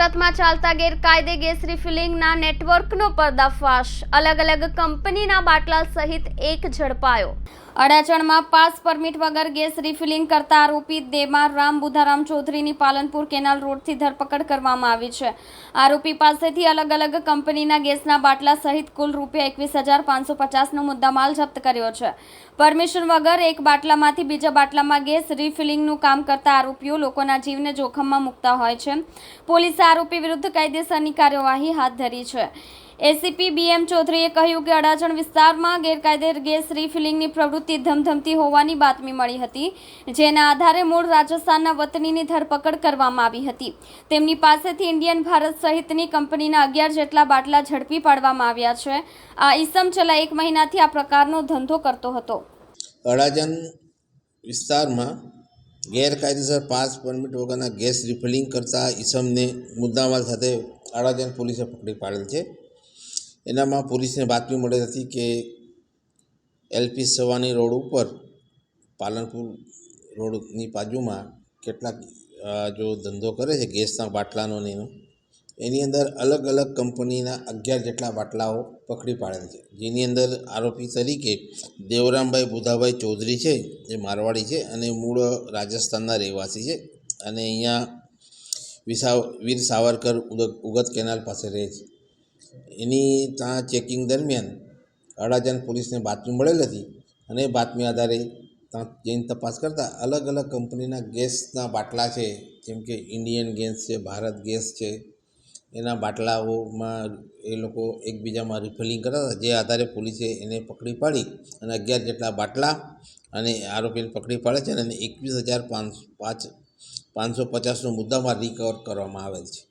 સુરતમાં ચાલતા ગેરકાયદે ગેસ રિફિલિંગના નેટવર્કનો પર્દાફાશ। અલગ અલગ કંપનીના બાટલા સહિત એક ઝડપાયો। અડાજણમાં પાસ પરમિટ વગર ગેસ રિફિલિંગ કરતા આરોપી દેમાર રામ બુધારામ ચૌધરીની પાલનપુર કેનાલ રોડથી ધરપકડ કરવામાં આવી છે। આરોપી પાસેથી અલગ અલગ કંપનીના ગેસના બાટલા સહિત કુલ ₹21,550નો મુદ્દામાલ જપ્ત કર્યો છે। પરમિશન વગર એક બાટલામાંથી બીજા બાટલામાં ગેસ રિફિલિંગનું કામ કરતા આરોપીઓ લોકોના જીવને જોખમમાં મૂકતા હોય છે। પોલીસે આરોપી વિરુદ્ધ કાયદેસરની કાર્યવાહી હાથ ધરી છે। એસીપી બીએમ ચૌધરીએ કહ્યું કે અડાજણ વિસ્તારમાં ગેરકાયદે ગેસ રિફિલિંગની પ્રવૃત્તિ ધમધમતી હોવાની બાતમી મળી હતી, જેના આધારે મૂળ રાજસ્થાનના વતનીની ધરપકડ કરવામાં આવી હતી। તેમની પાસેથી ઇન્ડિયન ભારત સહિતની કંપનીના 11 જેટલા બાટલા ઝડપી પાડવામાં આવ્યા છે। આ ઈસમ છેલ્લા 1 મહિનાથી આ પ્રકારનો ધંધો કરતો હતો। અડાજણ વિસ્તારમાં ગેરકાયદેસર પાસ પરમિટ વગરના ગેસ રિફિલિંગ કરતા ઈસમને મુદ્દામાલ સાથે અડાજણ પોલીસે પકડી પાડેલ છે। એનામાં પોલીસને બાતમી મળેલ હતી કે એલપી સવાની રોડ ઉપર પાલનપુર રોડની બાજુમાં કેટલાક જો ધંધો કરે છે ગેસના બાટલાનો ને એની અંદર અલગ અલગ કંપનીના 11 જેટલા બાટલાઓ પકડી પાડેલ છે, જેની અંદર આરોપી તરીકે દેવરામભાઈ બુધાભાઈ ચૌધરી છે, જે મારવાડી છે અને મૂળ રાજસ્થાનના રહેવાસી છે અને અહીંયા વીર સાવરકર ઉગત કેનાલ પાસે રહે છે। એની ત્યાં ચેકિંગ દરમિયાન અડાજણ પોલીસને બાતમી મળેલ હતી અને બાતમી આધારે ત્યાં જઈને તપાસ કરતાં અલગ અલગ કંપનીના ગેસના બાટલા છે, જેમ કે ઇન્ડિયન ગેસ છે, ભારત ગેસ છે, એના બાટલાઓમાં એ લોકો એકબીજામાં રિફિલિંગ કરતા હતા, જે આધારે પોલીસે એને પકડી પાડી અને 11 જેટલા બાટલા અને આરોપીને પકડી પાડે છે અને 21,550નો મુદ્દામાલ રિકવર કરવામાં આવેલ છે।